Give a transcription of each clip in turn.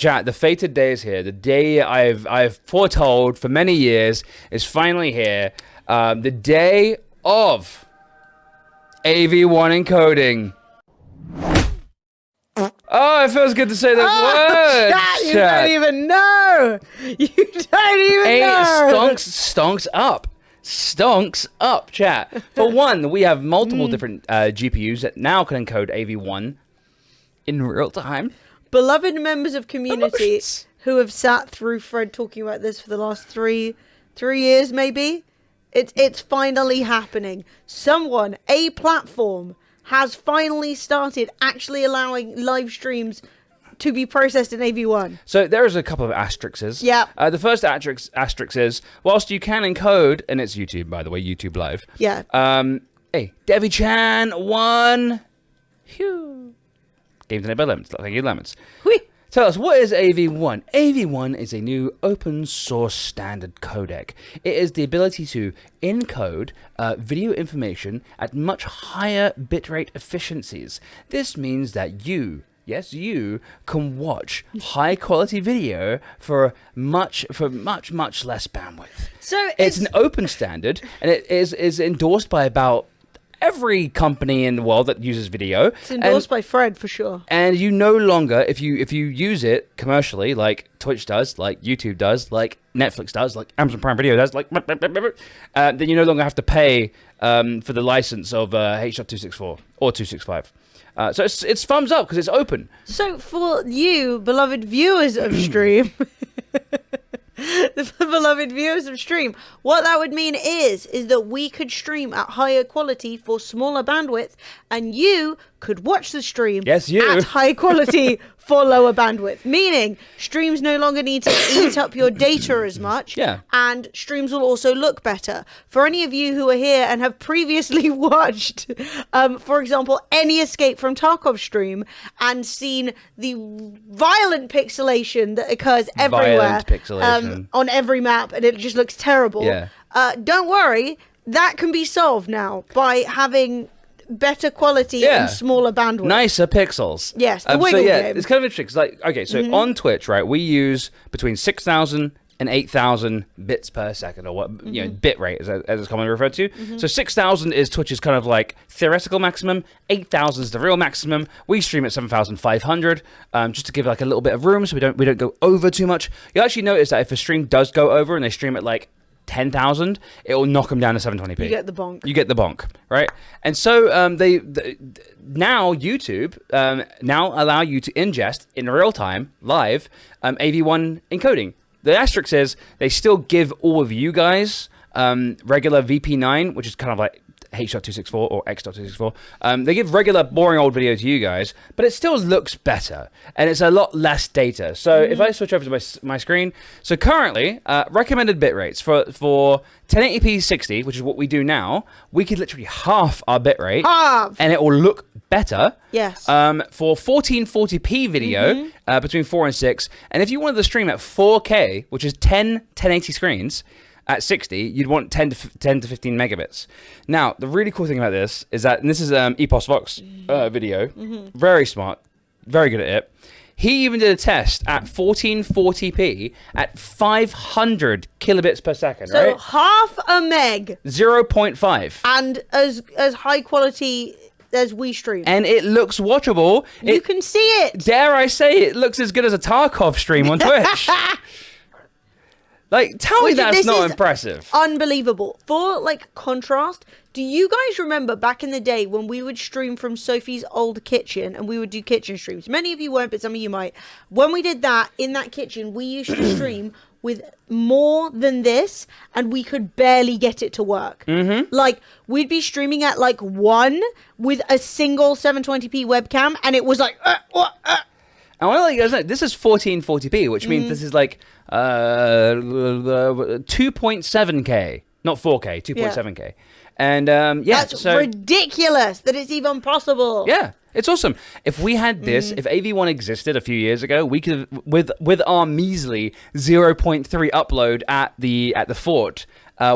Chat, the fated day is here. The day I've foretold for many years is finally here. The day of AV1 encoding. Oh, it feels good to say those words. Chat, you don't even know. You don't even know. Stonks up. Stonks up, chat. For one, we have multiple different GPUs that now can encode AV1 in real time. Beloved members of community who have sat through Fred talking about this for the last three years, maybe. It's finally happening. Someone, a platform, has finally started actually allowing live streams to be processed in AV1. So there's a couple of asterisks. Yeah. The first asterisk is, whilst you can encode, and it's YouTube, by the way, YouTube Live. Yeah. Hey, Devi-chan won. Phew. Games and by lemons. Thank you, lemons. Whee. Tell us, what is AV1? AV1 is a new open source standard codec. It is the ability to encode video information at much higher bitrate efficiencies. This means that you can watch high quality video for much less bandwidth. So it's an open standard, and it is endorsed by about every company in the world that uses video. It's endorsed by Fred for sure. And you no longer, if you use it commercially, like Twitch does, like YouTube does, like Netflix does, like Amazon Prime Video does, like then you no longer have to pay for the license of H.264 or 265. So it's thumbs up because it's open. So for you, beloved viewers of stream, the beloved viewers of stream, what that would mean is that we could stream at higher quality for smaller bandwidth, and you could watch the stream at high quality for lower bandwidth, meaning streams no longer need to eat up your data as much, and streams will also look better. For any of you who are here and have previously watched, for example, any Escape from Tarkov stream and seen the violent pixelation that occurs everywhere on every map, and it just looks terrible, don't worry, that can be solved now by having better quality and smaller bandwidth. Nicer pixels. Yes, the wiggle game. It's kind of interesting. It's like, okay, so on Twitch, right, we use between 6,000 and 8,000 bits per second, or what, you know, bit rate, as it's commonly referred to. So 6,000 is Twitch's kind of like theoretical maximum. 8,000 is the real maximum. We stream at 7,500, just to give like a little bit of room so we don't go over too much. You'll actually notice that if a stream does go over and they stream at like 10,000, it will knock them down to 720p. You get the bonk. You get the bonk, right? And so now YouTube now allow you to ingest in real time, live, AV1 encoding. The asterisk is they still give all of you guys regular VP9, which is kind of like H.264 or X.264. They give regular boring old video to you guys, but it still looks better, and it's a lot less data. So if I switch over to my screen, so currently recommended bit rates for 1080p 60, which is what we do now, we could literally half our bit rate, and it will look better. Yes. For 1440p video, between 4 and 6, and if you wanted to stream at 4K, which is 1080 screens, at 60, you'd want 10 to 15 megabits. Now, the really cool thing about this is that, and this is Epos Vox video, very smart, very good at it. He even did a test at 1440p at 500 kilobits per second, right? So half a meg. 0.5. And as high quality as we stream. And it looks watchable. You can see it. Dare I say it looks as good as a Tarkov stream on Twitch. Like, tell me that's not impressive. Unbelievable. For, like, contrast, do you guys remember back in the day when we would stream from Sophie's old kitchen and we would do kitchen streams? Many of you won't, but some of you might. When we did that, in that kitchen, we used to stream with more than this, and we could barely get it to work. Like, we'd be streaming at, like, 1 with a single 720p webcam, and it was like, I want to let you guys know, this is 1440p, which means this is like 2.7K, not 4K, 2.7K. And that's ridiculous that it's even possible. Yeah, it's awesome. If we had this, if AV1 existed a few years ago, we could, with our measly 0.3 upload at the fort,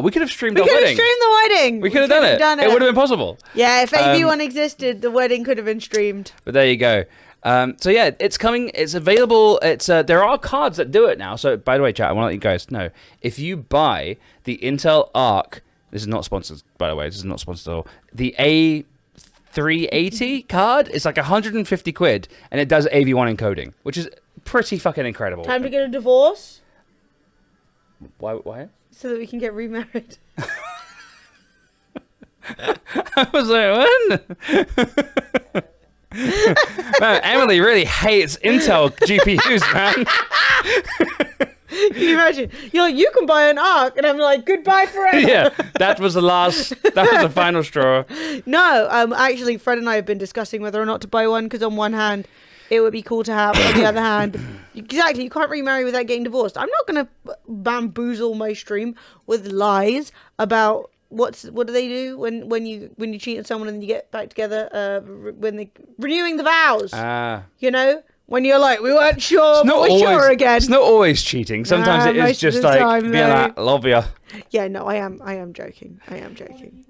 we could have streamed our wedding. We could have streamed the wedding. We could have done it. It would have been possible. Yeah, if AV1 existed, the wedding could have been streamed. But there you go. So yeah, it's coming. It's available. It's there are cards that do it now. So by the way, chat, I want to let you guys know, if you buy the Intel Arc, this is not sponsored, by the way. This is not sponsored at all. The A380 card is like 150 quid, and it does AV1 encoding, which is pretty fucking incredible. Time to get a divorce. Why? So that we can get remarried. I was like, what? Man, Emily really hates Intel GPUs, man. Can you imagine? You're like, you can buy an Arc, and I'm like, goodbye forever. Yeah, that was the final straw. No, actually, Fred and I have been discussing whether or not to buy one, because on one hand, it would be cool to have. On the other hand, exactly, you can't remarry without getting divorced. I'm not going to bamboozle my stream with lies about what do they do when you cheat on someone and then you get back together, when they renewing the vows. You know, when you're like, we weren't sure, but we're sure again. It's not always cheating. Sometimes it is just like time, being like, love ya. Yeah, no, I am joking. I am joking.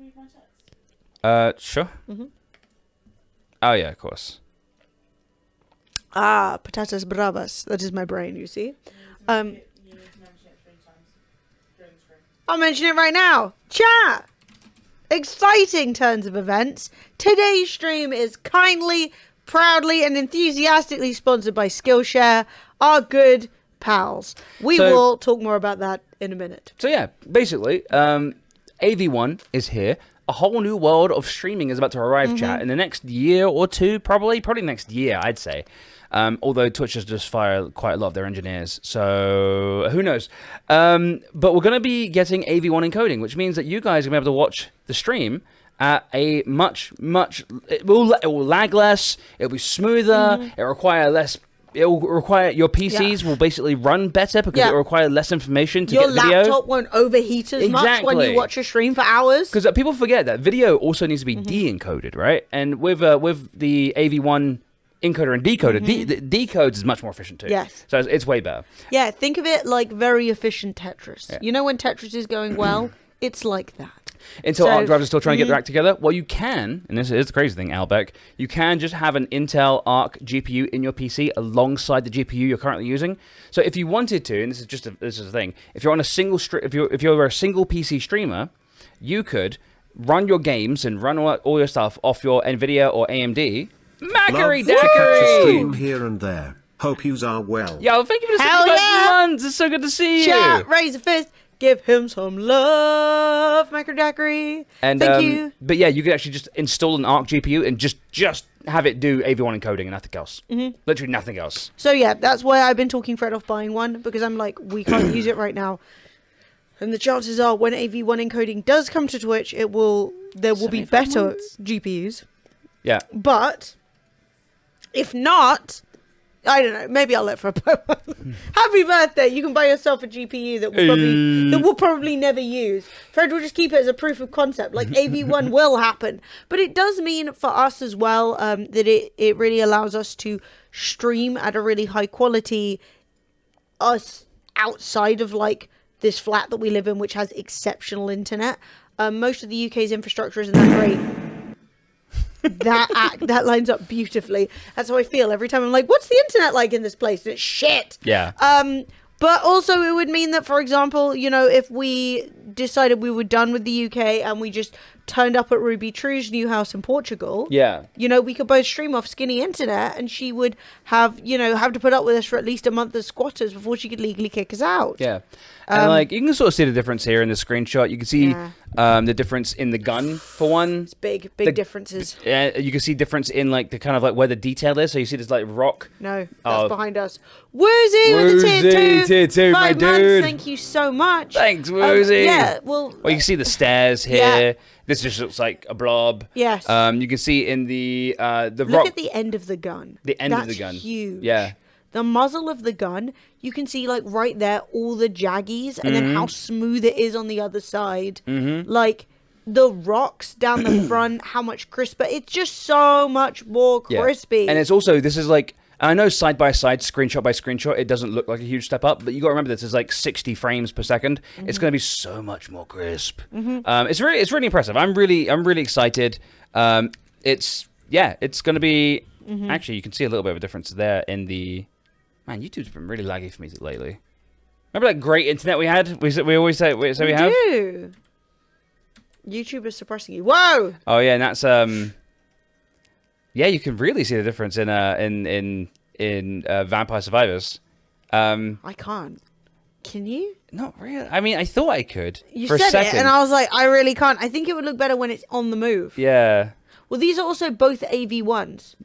Sure. Mm-hmm. Oh yeah, of course. Patatas bravas. That is my brain, you see. I'll mention it right now. Chat! Exciting turns of events. Today's stream is kindly, proudly, and enthusiastically sponsored by Skillshare, our good pals. We will talk more about that in a minute. So yeah, basically, AV1 is here. A whole new world of streaming is about to arrive, chat, in the next year or two, probably next year, I'd say. Although Twitch has just fired quite a lot of their engineers, so who knows? But we're going to be getting AV1 encoding, which means that you guys are going to be able to watch the stream at a much, it will lag less, it'll be smoother, it will require your PCs will basically run better because it will require less information to get video. Your laptop won't overheat as much when you watch a stream for hours. Because people forget that video also needs to be de-encoded, right? And with the AV1 encoder and decoder, the decodes is much more efficient too. Yes. So it's way better. Yeah, think of it like very efficient Tetris. Yeah. You know when Tetris is going well? It's like that. Intel Arc drivers are still trying to get their act together. Well, you can, and this is the crazy thing, Albeck, you can just have an Intel Arc GPU in your PC alongside the GPU you're currently using. So if you wanted to, and this is a thing, if you're on a single if you're a single PC streamer, you could run your games and run all your stuff off your Nvidia or AMD. Mackery Dackery! Stream here and there. Hope yous are well. Yo, thank you for the 65 months. It's so good to see you. Chat, raise a fist. Give him some love, Mackery Dackery. And, thank you. But yeah, you could actually just install an Arc GPU and just have it do AV1 encoding and nothing else. Literally nothing else. So yeah, that's why I've been talking Fred off buying one, because I'm like, we can't use it right now. And the chances are when AV1 encoding does come to Twitch, there will be better GPUs. Yeah. But if not, I don't know. Maybe I'll let Fred buy one. Happy birthday! You can buy yourself a GPU that we'll probably never use. Fred will just keep it as a proof of concept. Like AV1 will happen, but it does mean for us as well that it really allows us to stream at a really high quality. Us outside of like this flat that we live in, which has exceptional internet. Most of the UK's infrastructure isn't that great. That lines up beautifully. That's how I feel every time I'm like, what's the internet like in this place? And it's shit. Yeah. But also it would mean that, for example, you know, if we decided we were done with the UK and we just turned up at Ruby True's new house in Portugal, you know, we could both stream off skinny internet, and she would have to put up with us for at least a month as squatters before she could legally kick us out. Yeah. And like you can sort of see the difference here in the screenshot. You can see the difference in the gun for one. It's big differences. Yeah, you can see difference in like the kind of like where the detail is. So you see this like rock. No, that's behind us. Woozy with the tier 2. 5 months, dude. thank you so much. Thanks, Woozy. Yeah, well, you can see the stairs here. Yeah. This just looks like a blob. Yes. You can see in the rock. Look at the end of the gun. The end of the gun. Huge. Yeah. The muzzle of the gun, you can see like right there all the jaggies, and then how smooth it is on the other side. Like the rocks down the front, how much crisper. It's just so much more crispy. Yeah. And it's also, this is like, I know side by side, screenshot by screenshot, it doesn't look like a huge step up, but you got to remember this is like 60 frames per second. It's going to be so much more crisp. It's really impressive. I'm really excited. It's going to be Actually, you can see a little bit of a difference there in the... Man, YouTube's been really laggy for me lately. Remember that great internet we had? We always say we have? Do. YouTube is suppressing you. Whoa! Oh, yeah, and that's... Yeah, you can really see the difference in Vampire Survivors. I can't. Can you? Not really. I mean, I thought I could You for a said second. it, and I was like, I really can't. I think it would look better when it's on the move. Yeah. Well, these are also both AV1s.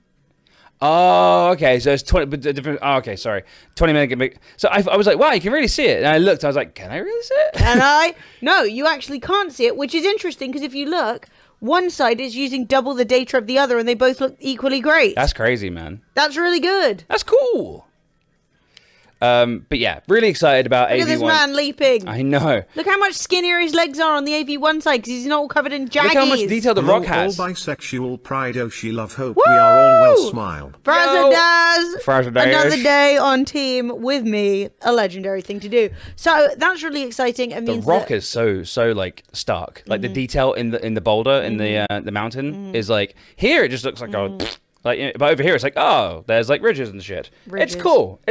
Oh, okay. So it's 20, but the different. Oh, okay. Sorry, 20 megabit. So I was like, wow, you can really see it. And I looked. I was like, can I really see it? And no, you actually can't see it, which is interesting because if you look, one side is using double the data of the other, and they both look equally great. That's crazy, man. That's really good. That's cool. But yeah, really excited about AV1. Look at this man leaping. I know. Look how much skinnier his legs are on the AV1 side because he's not all covered in jaggies. Look how much detail the rock Hello, has. all bisexual pride, oh she love hope we are all well Woo! smile. Frazzadaz. Another day on team with me. A legendary thing to do. So that's really exciting. It The means rock that is so like stark. Like the detail in the boulder in the mountain is like here it just looks like a like, but over here it's like, oh, there's like ridges and shit. Ridges. It's cool.